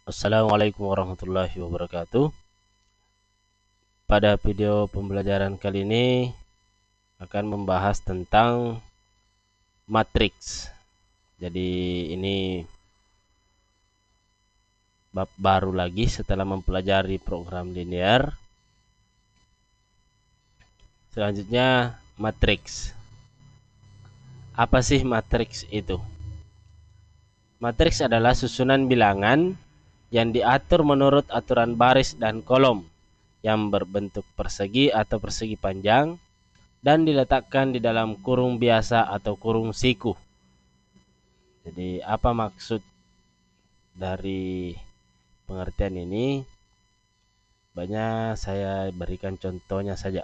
Assalamualaikum warahmatullahi wabarakatuh. Pada video pembelajaran kali ini akan membahas tentang matriks. Jadi ini bab baru lagi setelah mempelajari program linear. Selanjutnya matriks. Apa sih matriks itu? Matriks adalah susunan bilangan yang diatur menurut aturan baris dan kolom yang berbentuk persegi atau persegi panjang dan diletakkan di dalam kurung biasa atau kurung siku. Jadi apa maksud dari pengertian ini? Banyak saya berikan contohnya saja.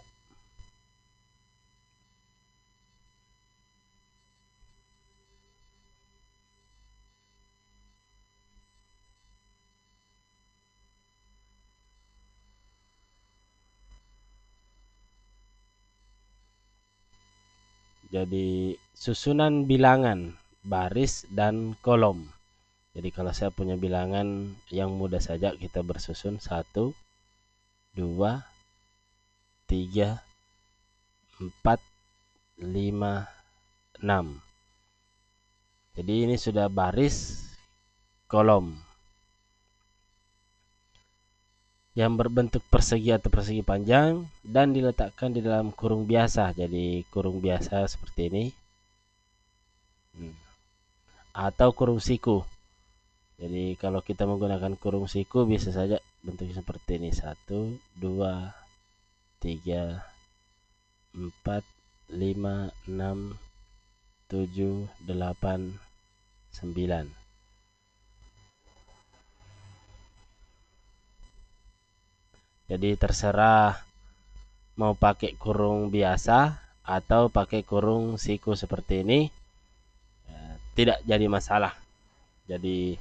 Jadi susunan bilangan baris dan kolom. Jadi kalau saya punya bilangan yang mudah saja kita bersusun 1, 2, 3, 4, 5, 6. Jadi ini sudah baris kolom yang berbentuk persegi atau persegi panjang dan diletakkan di dalam kurung biasa. Jadi kurung biasa seperti ini. Atau kurung siku. Jadi kalau kita menggunakan kurung siku bisa saja bentuknya seperti ini. 1, 2, 3, 4, 5, 6, 7, 8, 9. Jadi terserah mau pakai kurung biasa atau pakai kurung siku seperti ini, tidak jadi masalah. Jadi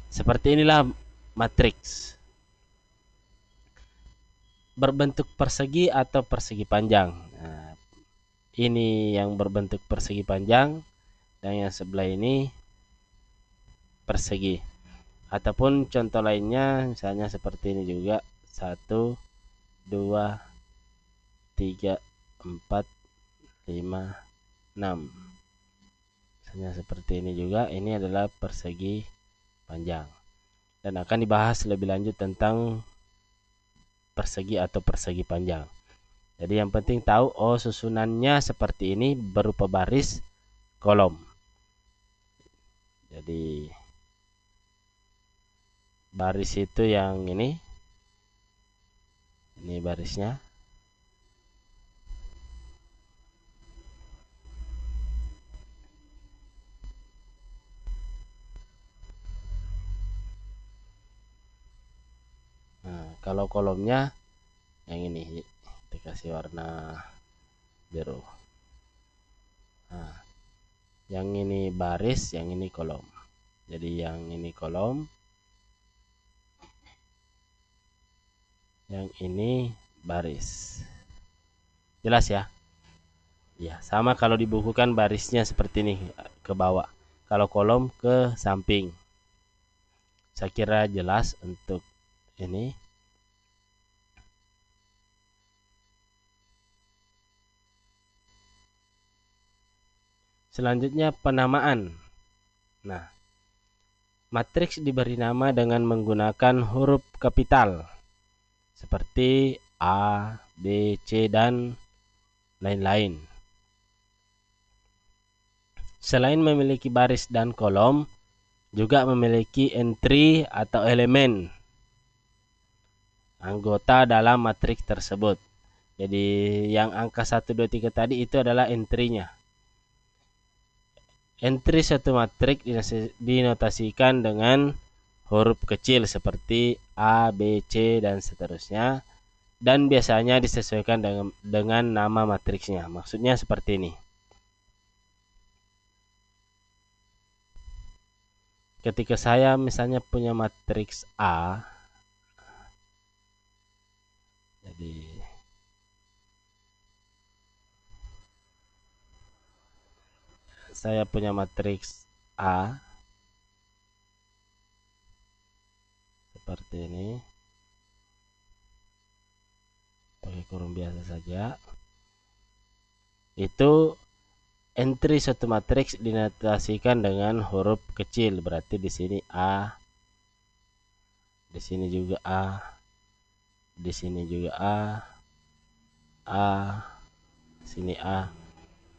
seperti inilah matriks. Berbentuk persegi atau persegi panjang. Nah, ini yang berbentuk persegi panjang dan yang sebelah ini persegi. Ataupun contoh lainnya misalnya seperti ini juga. 1, 2, 3, 4, 5, 6. Misalnya seperti ini juga. Ini adalah persegi panjang. Dan akan dibahas lebih lanjut tentang persegi atau persegi panjang. Jadi yang penting tahu, oh susunannya seperti ini berupa baris kolom. Jadi baris itu yang ini barisnya. Nah, kalau kolomnya yang ini kita kasih warna biru. Nah, yang ini baris, yang ini kolom. Jadi yang ini kolom, yang ini baris. Jelas ya? Ya, sama kalau di buku kan barisnya seperti ini ke bawah. Kalau kolom ke samping. Saya kira jelas untuk ini. Selanjutnya penamaan. Nah, matriks diberi nama dengan menggunakan huruf kapital seperti A, B, C, dan lain-lain. Selain memiliki baris dan kolom, juga memiliki entry atau elemen anggota dalam matriks tersebut. Jadi yang angka 1, 2, 3 tadi itu adalah entry-nya. Entry suatu matriks dinotasikan dengan huruf kecil seperti A, B, C, dan seterusnya. Dan biasanya disesuaikan dengan nama matriksnya. Maksudnya seperti ini. Ketika saya misalnya punya matriks A, jadi saya punya matriks A, seperti ini, pakai kurung biasa saja. Itu entry suatu matriks dinotasikan dengan huruf kecil, berarti di sini A, di sini juga A, di sini juga A, sini A,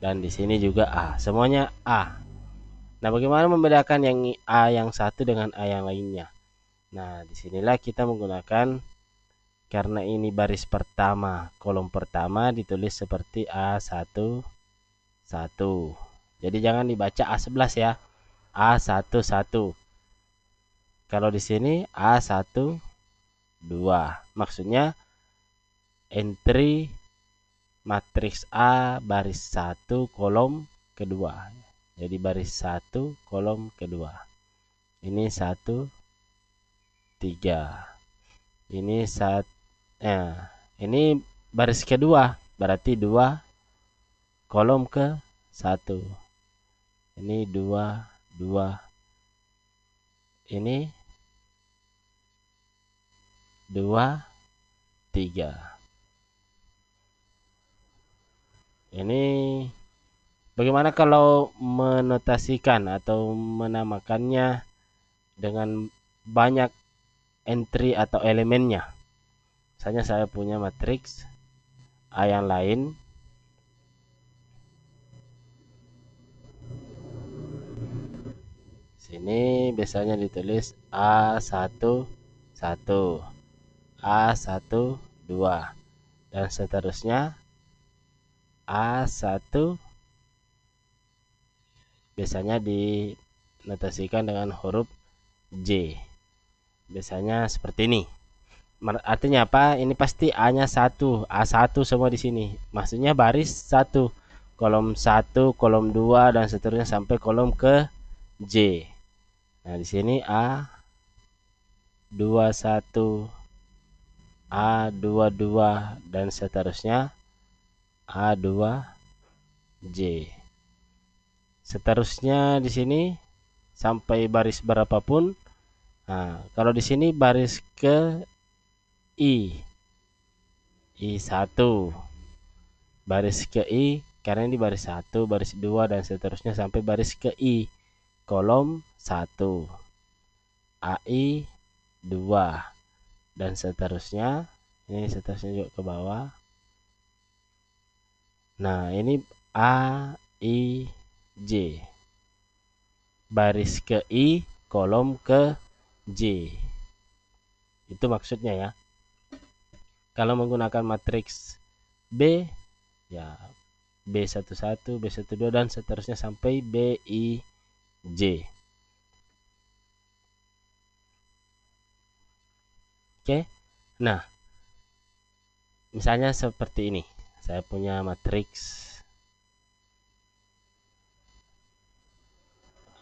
dan di sini juga A. Semuanya A. Nah, bagaimana membedakan yang A yang satu dengan A yang lainnya? Nah, disinilah kita menggunakan, karena ini baris pertama, kolom pertama ditulis seperti A11. Jadi jangan dibaca A11 ya. A11. Kalau di sini A12. Maksudnya entry matriks A baris 1 kolom kedua. Jadi baris 1 kolom kedua. Ini 1 3. Ini ini baris kedua, berarti 2 kolom ke 1. Ini 2 2. Ini 2 3. Ini bagaimana kalau menotasikan atau menamakannya dengan banyak entry atau elemennya? Misalnya saya punya matriks A yang lain. Sini biasanya ditulis A11, A12, dan seterusnya. A1 biasanya dinotasikan dengan huruf J. Biasanya seperti ini. Artinya apa? Ini pasti A-nya 1, A1 semua di sini. Maksudnya baris 1, kolom 1, kolom 2, dan seterusnya sampai kolom ke J. Nah, di sini A21, A22, dan seterusnya A2J. Seterusnya di sini sampai baris berapapun. Nah, kalau di sini baris ke I1, baris ke I, karena ini baris 1, baris 2, dan seterusnya sampai baris ke I, kolom 1, AI 2, dan seterusnya. Ini seterusnya juga ke bawah. Nah, ini AIJ, baris ke I, kolom ke J. Itu maksudnya ya. Kalau menggunakan matriks B, ya B11, B12, dan seterusnya sampai BIJ. Oke. Nah, misalnya seperti ini. Saya punya matriks.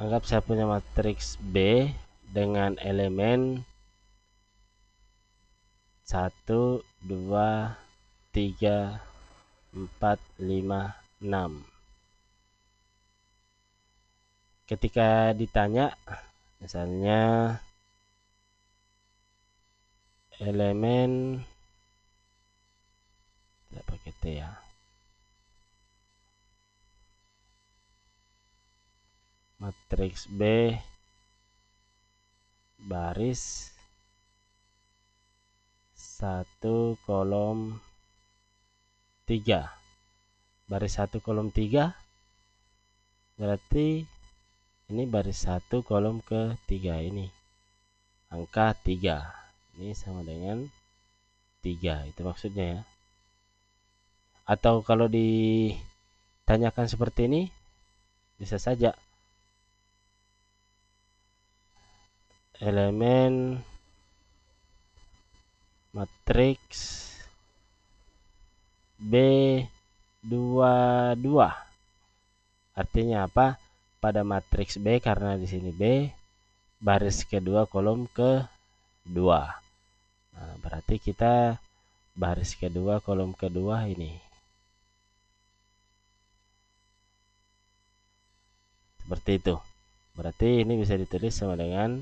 Anggap saya punya matriks B dengan elemen 1, 2, 3, 4, 5, 6. Ketika ditanya, misalnya elemen, tidak pakai T ya, matriks B baris 1 kolom 3, baris 1 kolom 3, berarti ini baris 1 kolom ke 3, ini angka 3, ini sama dengan 3, itu maksudnya ya. Atau kalau ditanyakan seperti ini, bisa saja elemen matriks B22. Artinya apa? Pada matriks B, karena di sini B, baris kedua kolom ke 2. Nah, berarti kita baris kedua kolom kedua ini. Seperti itu. Berarti ini bisa ditulis sama dengan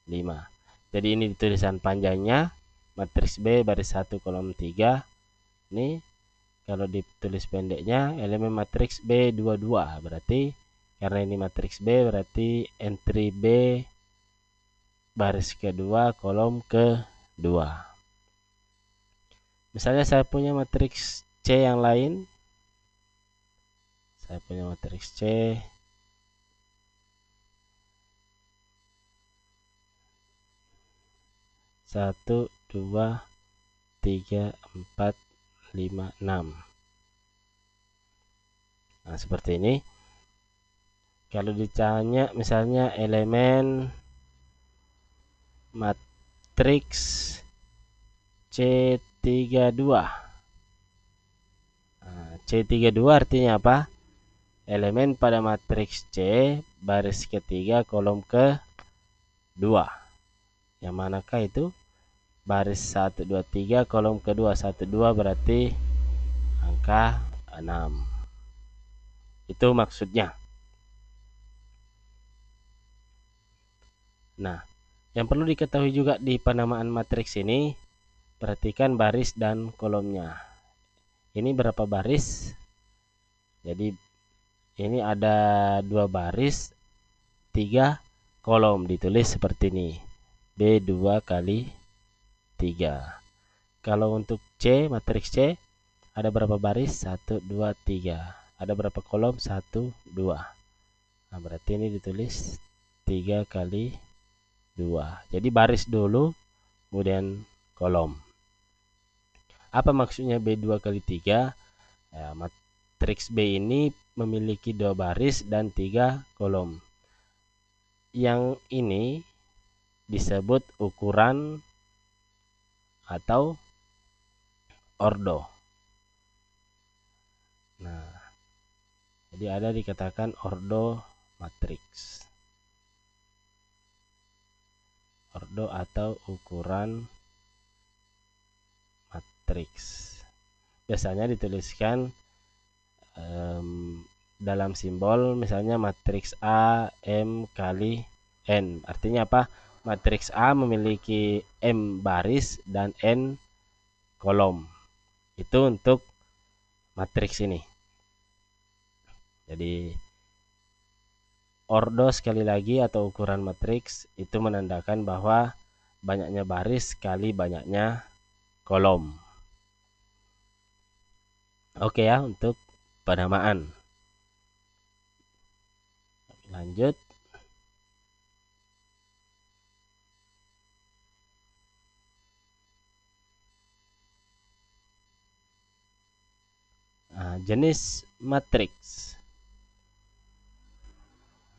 5. Jadi ini tulisan panjangnya matriks B baris 1 kolom 3. Ini kalau ditulis pendeknya elemen matriks B22. Berarti karena ini matriks B berarti entry B baris kedua kolom kedua. Misalnya saya punya matriks C yang lain. Saya punya matriks C. Satu, dua, tiga, empat, lima, 6. Nah, seperti ini. Kalau ditanya misalnya elemen matriks C32. Nah, C32 artinya apa? Elemen pada matriks C baris ketiga kolom kedua. Yang manakah itu? Baris 1, 2, 3 kolom kedua. 1, 2 berarti angka 6. Itu maksudnya. Nah, yang perlu diketahui juga di penamaan matriks ini, perhatikan baris dan kolomnya. Ini berapa baris? Jadi ini ada 2 baris, 3 kolom, ditulis seperti ini. B2 kali 3. Kalau untuk C, matriks C, ada berapa baris? 1, 2, 3. Ada berapa kolom? 1, 2. Nah, berarti ini ditulis 3 kali 2. Jadi baris dulu, kemudian kolom. Apa maksudnya B2 kali 3? Ya, matriks B ini memiliki 2 baris dan 3 kolom. Yang ini disebut ukuran atau ordo. Nah, jadi ada dikatakan ordo matriks. Ordo atau ukuran matriks. Biasanya dituliskan dalam simbol, misalnya matriks A M kali N. Artinya apa? Matriks A memiliki M baris dan N kolom. Itu untuk matriks ini. Jadi ordo sekali lagi atau ukuran matriks itu menandakan bahwa banyaknya baris kali banyaknya kolom. Oke ya, untuk penamaan. Lanjut. Nah, jenis matriks.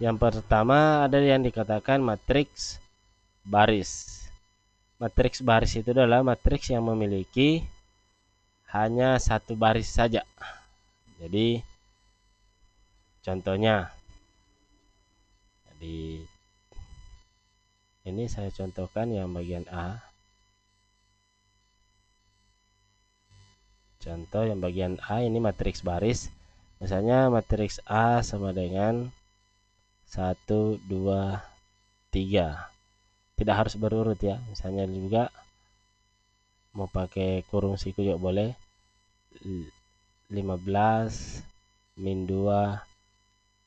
Yang pertama ada yang dikatakan matriks baris. Matriks baris itu adalah matriks yang memiliki hanya satu baris saja. Jadi contohnya, ini saya contohkan yang bagian A. Contoh yang bagian A ini matriks baris. Misalnya matriks A sama dengan 1, 2, 3. Tidak harus berurut ya. Misalnya juga mau pakai kurung siku juga boleh. 15 min 2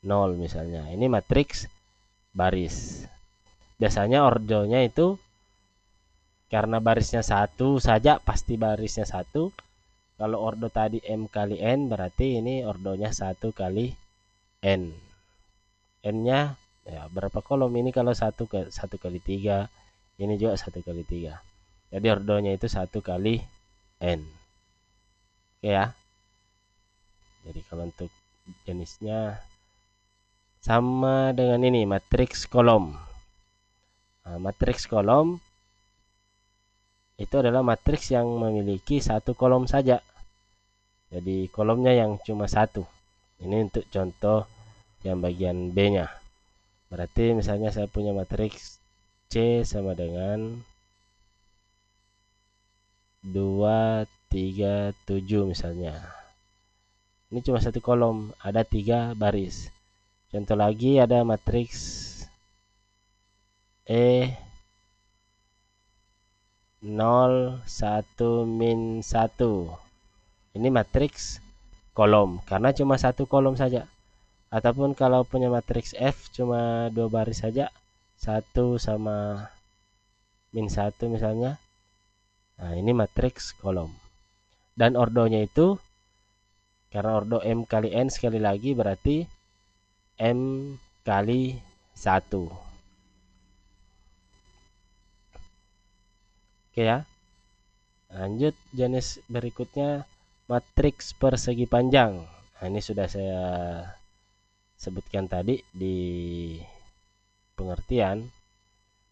0 misalnya. Ini matriks baris. Biasanya ordonya itu karena barisnya satu saja pasti barisnya 1. Kalau ordo tadi M kali N berarti ini ordonya 1 kali N. N-nya ya berapa kolom? Ini kalau 1 kali 3, ini juga 1 kali 3. Jadi ordonya itu 1 kali N. Oke ya. Jadi kalau untuk jenisnya sama dengan ini matriks kolom. Nah, matriks kolom itu adalah matriks yang memiliki satu kolom saja. Jadi kolomnya yang cuma 1. Ini untuk contoh yang bagian B-nya. Berarti misalnya saya punya matriks C sama dengan 2, 3, 7 misalnya. Ini cuma 1 kolom, ada 3 baris. Contoh lagi ada matriks E 0, 1, min 1. Ini matriks kolom karena cuma satu kolom saja. Ataupun kalau punya matriks F cuma 2 baris saja, 1 sama min 1 misalnya. Nah, ini matriks kolom. Dan ordonya itu, karena ordo M kali N sekali lagi berarti M kali 1. Oke ya. Lanjut jenis berikutnya, matriks persegi panjang. Nah, ini sudah saya sebutkan tadi di pengertian.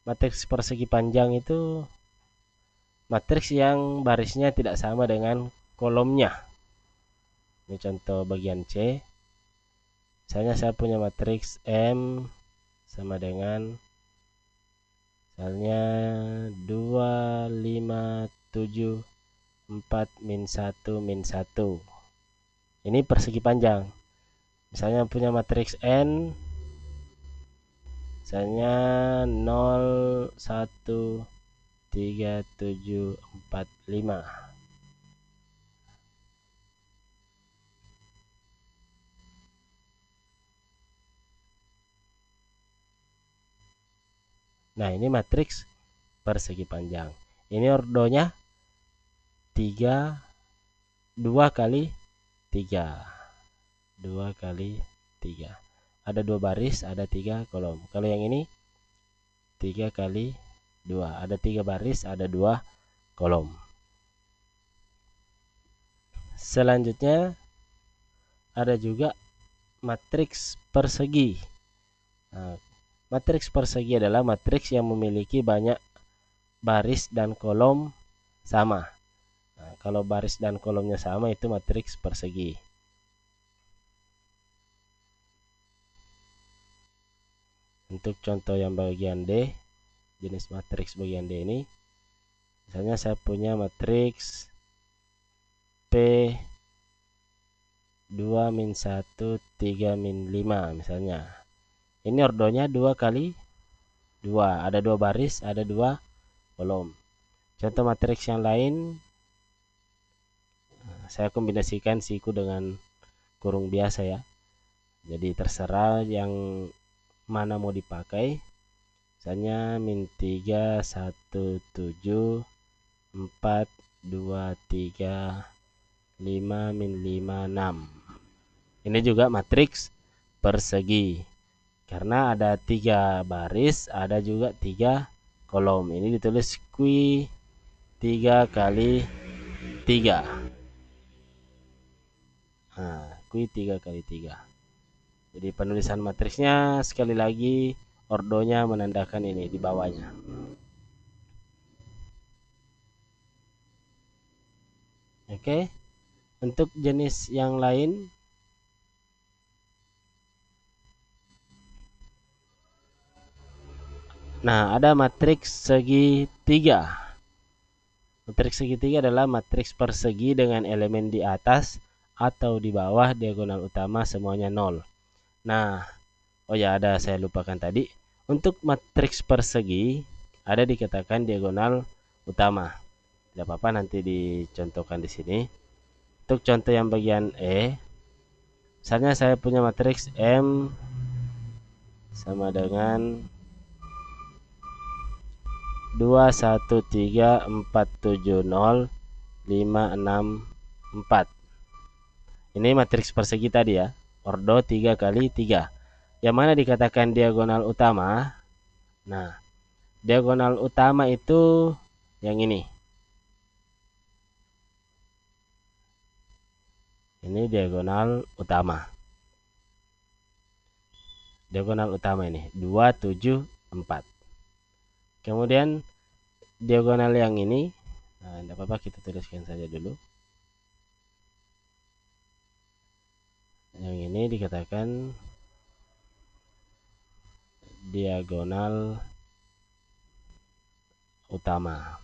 Matriks persegi panjang itu matriks yang barisnya tidak sama dengan kolomnya. Ini contoh bagian C. Misalnya saya punya matriks M sama dengan misalnya 2, 5, 7, 4, min 1, min 1. Ini persegi panjang. Misalnya punya matriks N, misalnya 0, 1, 3, 7, 4, 5. Nah, ini matriks persegi panjang. Ini ordonya 3, 2 kali 3. 2 kali 3. Ada 2 baris, ada 3 kolom. Kalau yang ini 3 kali 2. Ada 3 baris, ada 2 kolom. Selanjutnya ada juga matriks persegi. Nah, matriks persegi adalah matriks yang memiliki banyak baris dan kolom sama. Nah, kalau baris dan kolomnya sama itu matriks persegi. Untuk contoh yang bagian D, jenis matriks bagian D ini, misalnya saya punya matriks P 2, min 1, 3, min 5 misalnya. Ini ordonya 2 kali 2. Ada 2 baris, ada 2 kolom. Contoh matriks yang lain, saya kombinasikan siku dengan kurung biasa ya. Jadi terserah yang mana mau dipakai. Misalnya min 3, 1, 7, 4, 2, 3, 5, min 5, 6. Ini juga matriks persegi. Karena ada 3 baris, ada juga 3 kolom. Ini ditulis Q 3 kali 3. Nah, Q 3 kali 3. Jadi penulisan matriksnya sekali lagi ordonya menandakan ini di bawahnya. Oke. Untuk jenis yang lain, nah ada matriks segitiga. Matriks segitiga adalah matriks persegi dengan elemen di atas atau di bawah diagonal utama semuanya 0. Nah, oh ya ada saya lupakan tadi. Untuk matriks persegi ada dikatakan diagonal utama. Tidak apa-apa nanti dicontohkan di sini. Untuk contoh yang bagian E, misalnya saya punya matriks M sama dengan 2, 1, 3, 4, 7, 0, 5, 6, 4. Ini matriks persegi tadi ya. Ordo 3 kali 3. Yang mana dikatakan diagonal utama? Nah, diagonal utama itu yang ini. Ini diagonal utama. Diagonal utama ini 2, 7, 4. Kemudian diagonal yang ini, nah, tidak apa-apa kita tuliskan saja dulu. Yang ini dikatakan diagonal utama.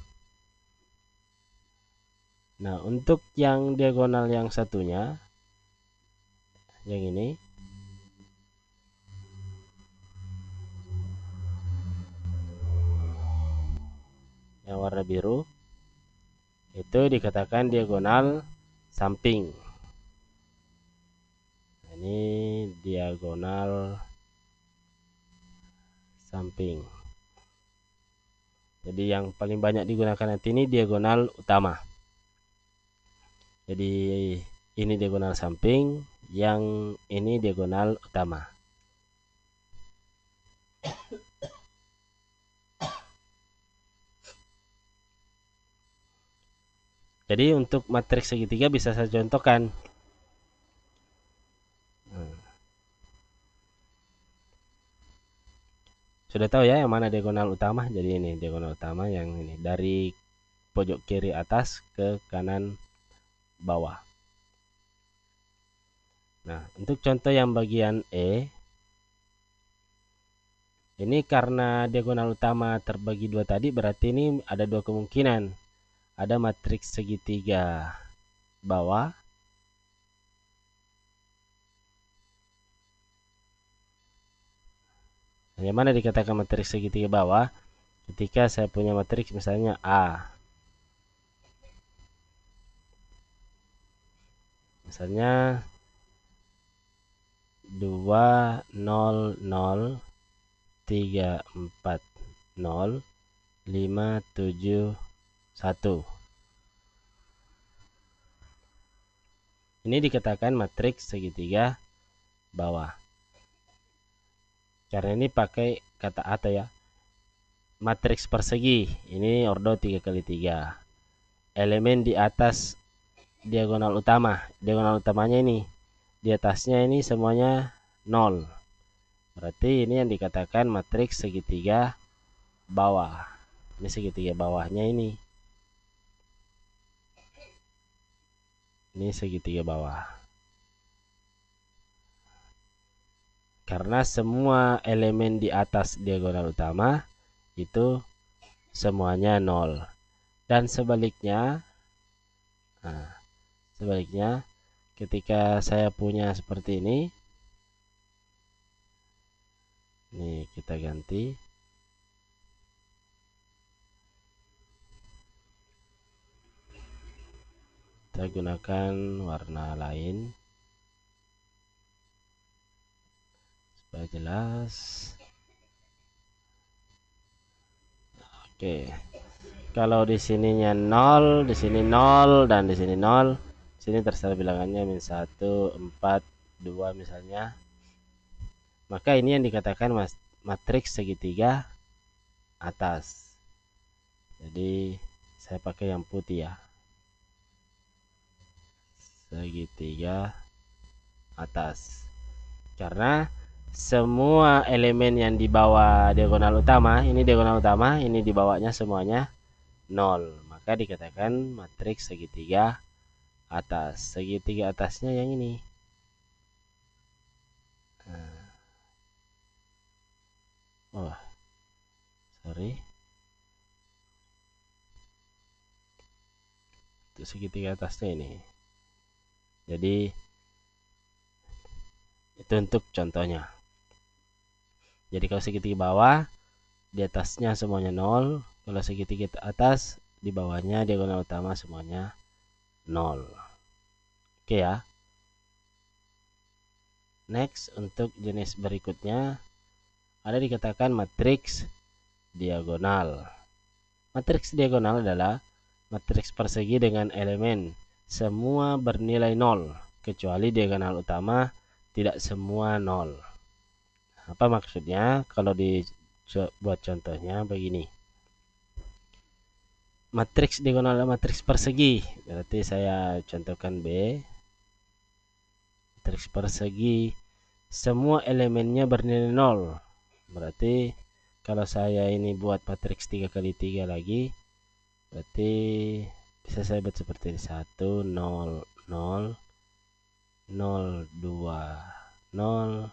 Nah, untuk yang diagonal yang satunya, yang ini, yang warna biru, itu dikatakan diagonal samping. Ini diagonal samping. Jadi yang paling banyak digunakan nanti ini diagonal utama. Jadi ini diagonal samping, yang ini diagonal utama. Jadi untuk matriks segitiga bisa saya contohkan. Sudah tahu ya yang mana diagonal utama? Jadi ini diagonal utama yang ini dari pojok kiri atas ke kanan bawah. Nah, untuk contoh yang bagian E, ini karena diagonal utama terbagi dua tadi, berarti ini ada dua kemungkinan. Ada matriks segitiga bawah yang mana dikatakan matriks segitiga bawah ketika saya punya matriks misalnya A. Misalnya 2 0 0 3 4 0 5 7 1. Ini dikatakan matriks segitiga bawah. Karena ini pakai kata atau ya. Matriks persegi. Ini ordo 3 kali 3. Elemen di atas diagonal utama. Diagonal utamanya ini. Di atasnya ini semuanya 0. Berarti ini yang dikatakan matriks segitiga bawah. Ini segitiga bawahnya ini. Ini segitiga bawah. Karena semua elemen di atas diagonal utama itu semuanya 0. Dan sebaliknya, ketika saya punya seperti ini, nih kita ganti. Kita gunakan warna lain supaya jelas. Oke. Kalau di sininya 0, di sini 0 dan di sini 0. Sini terserah bilangannya min 1, 4, 2 misalnya. Maka ini yang dikatakan matriks segitiga atas. Jadi saya pakai yang putih ya. Segitiga atas. Karena semua elemen yang di bawah diagonal utama, ini diagonal utama, ini di bawahnya semuanya 0. Maka dikatakan matriks segitiga atas. Segitiga atasnya yang ini. Oh, sorry. Untuk segitiga atasnya ini. Jadi itu untuk contohnya. Jadi kalau segitiga bawah, di atasnya semuanya 0. Kalau segitiga atas, di bawahnya diagonal utama semuanya 0. Oke ya. Next, untuk jenis berikutnya ada dikatakan matriks diagonal. Matriks diagonal adalah matriks persegi dengan elemen semua bernilai 0 kecuali diagonal utama tidak semua 0. Apa maksudnya? Kalau dibuat contohnya begini. Matriks diagonal adalah matriks persegi. Berarti saya contohkan B. Matriks persegi semua elemennya bernilai 0. Berarti kalau saya ini buat matriks 3 kali 3 lagi, berarti bisa saya buat seperti ini. 1 0 0 0 2 0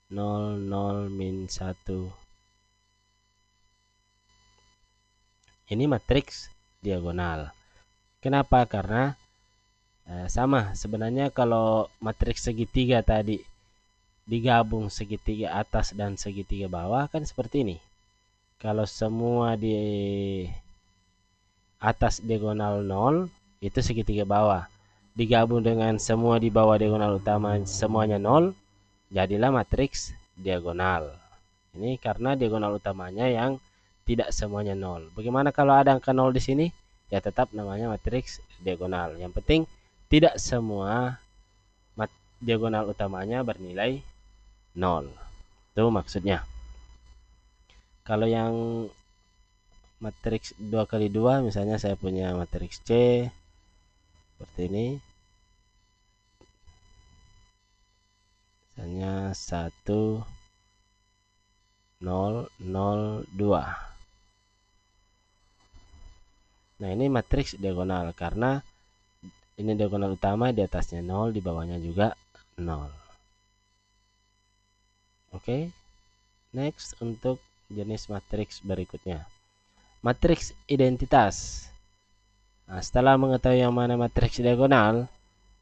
0 0 min 1. Ini matriks diagonal. Kenapa? Karena sama sebenarnya kalau matriks segitiga tadi digabung segitiga atas dan segitiga bawah kan seperti ini. Kalau semua atas diagonal 0 itu segitiga bawah. Digabung dengan semua di bawah diagonal utama semuanya 0, jadilah matriks diagonal. Ini karena diagonal utamanya yang tidak semuanya 0. Bagaimana kalau ada angka 0 di sini? Ya tetap namanya matriks diagonal. Yang penting tidak semua diagonal utamanya bernilai 0. Itu maksudnya. Kalau yang matriks 2 kali 2, misalnya saya punya matriks C seperti ini. Misalnya 1 0 0 2. Nah, ini matriks diagonal karena ini diagonal utama, di atasnya 0, di bawahnya juga 0. Oke. Next untuk jenis matriks berikutnya. Matriks identitas. Nah, setelah mengetahui yang mana matriks diagonal,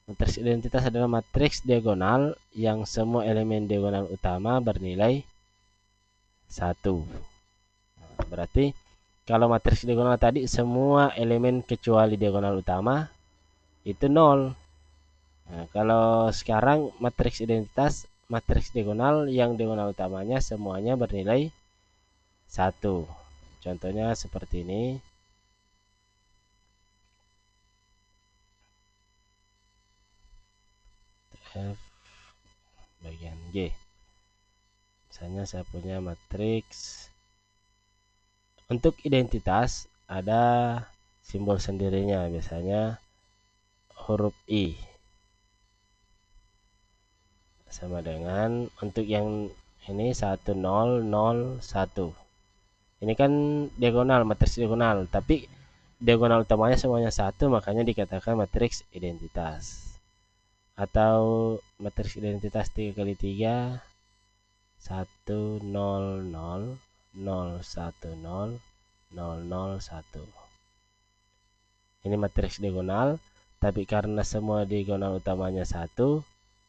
matriks identitas adalah matriks diagonal yang semua elemen diagonal utama bernilai 1. Nah, berarti kalau matriks diagonal tadi semua elemen kecuali diagonal utama itu 0. Nah, kalau sekarang matriks identitas, matriks diagonal yang diagonal utamanya semuanya bernilai 1. Contohnya seperti ini. F bagian G. Misalnya saya punya matriks. Untuk identitas ada simbol sendirinya, biasanya huruf I. Sama dengan untuk yang ini 1 0 0 1. Ini kan diagonal, matriks diagonal, tapi diagonal utamanya semuanya 1, makanya dikatakan matriks identitas. Atau matriks identitas 3 kali 3 1 0 0 0 1 0 0 0 1. Ini matriks diagonal, tapi karena semua diagonal utamanya 1,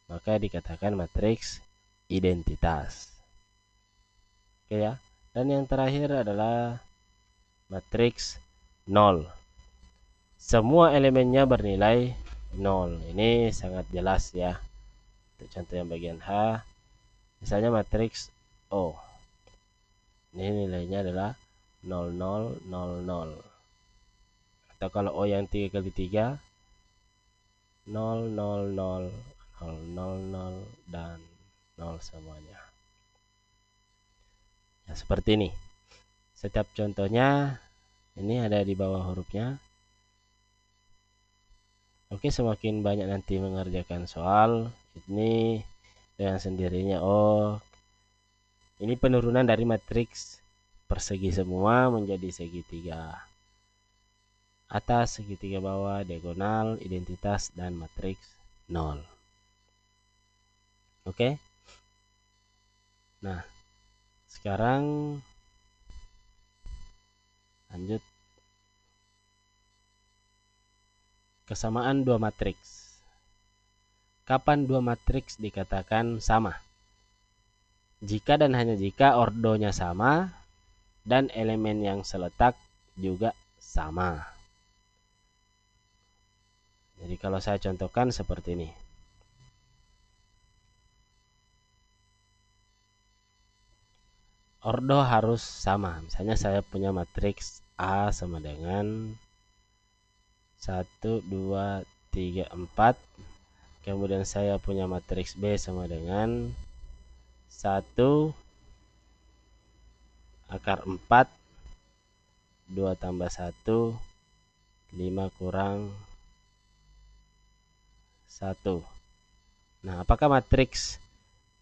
maka dikatakan matriks identitas. Oke ya. Dan yang terakhir adalah matriks 0. Semua elemennya bernilai 0. Ini sangat jelas ya. Untuk contoh yang bagian H, misalnya matriks O. Ini nilainya adalah 0 0 0 0. Atau kalau O yang 3 kali 3 0 0 0 0 0 0 dan 0 semuanya. Ya, seperti ini. Setiap contohnya ini ada di bawah hurufnya. Oke, semakin banyak nanti mengerjakan soal ini dengan sendirinya. Oh, ini penurunan dari matriks persegi semua menjadi segitiga atas, segitiga bawah, diagonal, identitas, dan matriks 0. Oke. Nah, sekarang lanjut kesamaan dua matriks. Kapan dua matriks dikatakan sama? Jika dan hanya jika ordonya sama dan elemen yang seletak juga sama. Jadi kalau saya contohkan seperti ini. Ordo harus sama. Misalnya saya punya matriks A sama dengan 1, 2, 3, 4. Kemudian saya punya matriks B sama dengan 1 akar 4, 2 tambah 1, 5 kurang 1. Nah, apakah matriks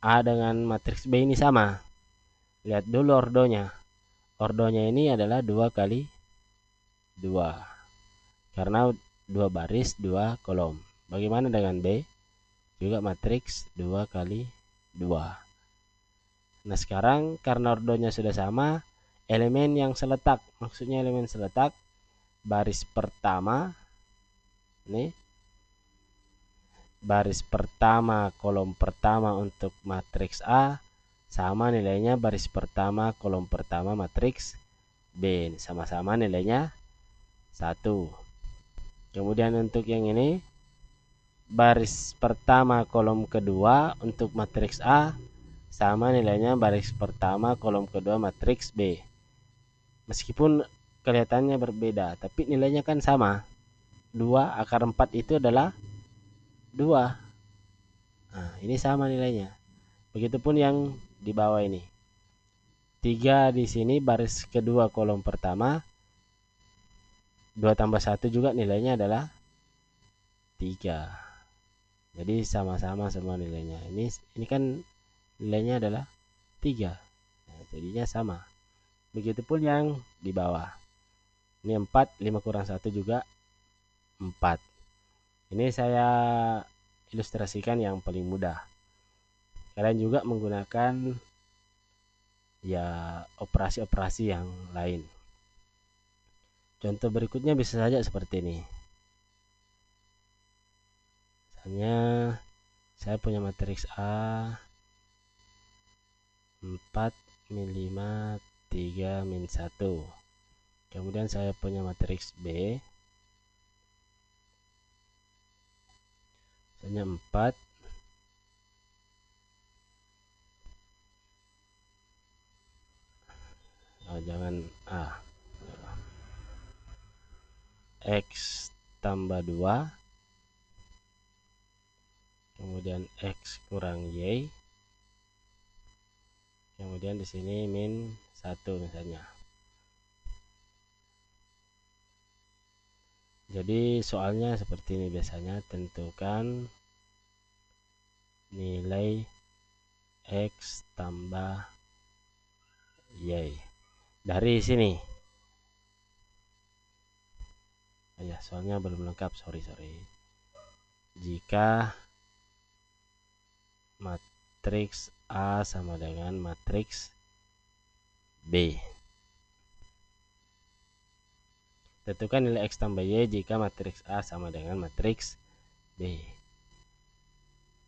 A dengan matriks B ini sama? Lihat dulu ordonya. Ordonya ini adalah 2 kali 2. Karena 2 baris, 2 kolom. Bagaimana dengan B? Juga matriks 2 kali 2. Nah, sekarang karena ordonya sudah sama, elemen yang seletak, maksudnya elemen seletak, baris pertama, ini, baris pertama, kolom pertama untuk matriks A, sama nilainya baris pertama, kolom pertama matriks B. Sama-sama nilainya 1. Kemudian untuk yang ini, baris pertama kolom kedua untuk matriks A sama nilainya baris pertama kolom kedua matriks B. Meskipun kelihatannya berbeda, tapi nilainya kan sama. 2 akar 4 itu adalah 2. Nah, ini sama nilainya. Begitupun yang di bawah ini. 3 di sini baris kedua kolom pertama. 2 tambah 1 juga nilainya adalah 3. Jadi sama-sama semua nilainya. Ini kan nilainya adalah 3. Nah, jadinya sama. Begitupun yang di bawah. Ini 4, 5 kurang 1 juga 4. Ini saya ilustrasikan yang paling mudah. Kalian juga menggunakan ya operasi-operasi yang lain. Contoh berikutnya bisa saja seperti ini. Misalnya saya punya matriks A 4 min 5 3 min 1. Kemudian saya punya matriks B misalnya 4 jangan A, X tambah 2, kemudian X kurang Y, kemudian di sini min 1 misalnya. Jadi soalnya seperti ini biasanya, tentukan nilai X tambah Y dari sini. Ya, soalnya belum lengkap, sorry. Jika matriks A sama dengan matriks B, tentukan nilai X tambah Y jika matriks A sama dengan matriks B.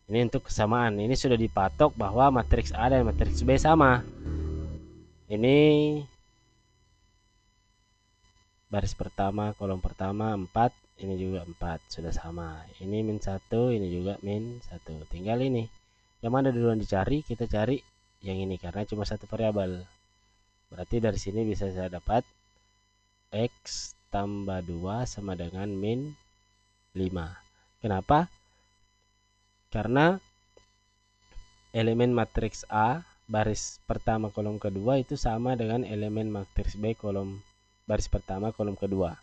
Ini untuk kesamaan. Ini sudah dipatok bahwa matriks A dan matriks B sama. Ini baris pertama kolom pertama 4, ini juga 4, sudah sama. Ini min 1, ini juga min 1. Tinggal ini yang mana duluan dicari, kita cari yang ini karena cuma satu variabel. Berarti dari sini bisa saya dapat X tambah 2 sama dengan min 5. Kenapa? Karena elemen matriks A baris pertama kolom kedua itu sama dengan elemen matriks B kolom baris pertama kolom kedua.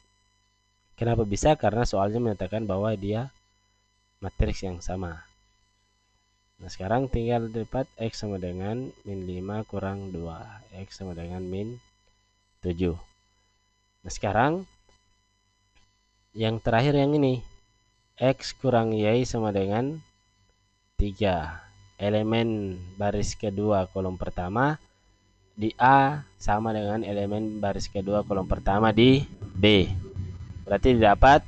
Kenapa bisa? Karena soalnya menyatakan bahwa dia matriks yang sama. Nah, sekarang tinggal dapat X sama dengan min 5 kurang 2. X sama dengan min 7. Nah, sekarang yang terakhir yang ini. X kurang Y sama dengan 3. Elemen baris kedua kolom pertama di A sama dengan elemen baris kedua kolom pertama di B. Berarti didapat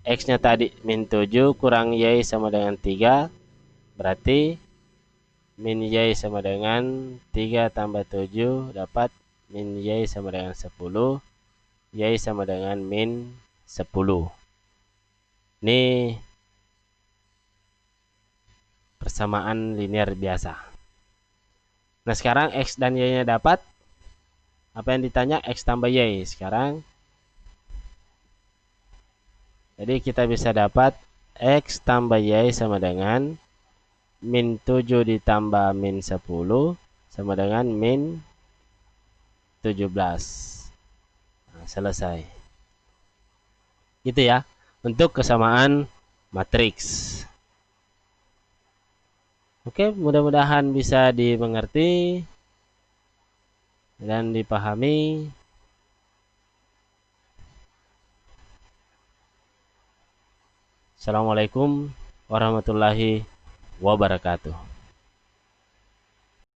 X-nya tadi min 7 kurang Y sama dengan 3. Berarti min Y sama dengan 3 tambah 7 dapat min Y sama dengan 10. Y sama dengan min 10. Ini persamaan linear biasa. Nah, sekarang X dan Y-nya dapat. Apa yang ditanya? X tambah Y. Sekarang jadi kita bisa dapat X tambah Y sama dengan min 7 ditambah min 10 sama dengan min 17. Nah, selesai. Gitu ya untuk kesamaan matriks. Oke, mudah-mudahan bisa dimengerti dan dipahami. Assalamualaikum warahmatullahi wabarakatuh.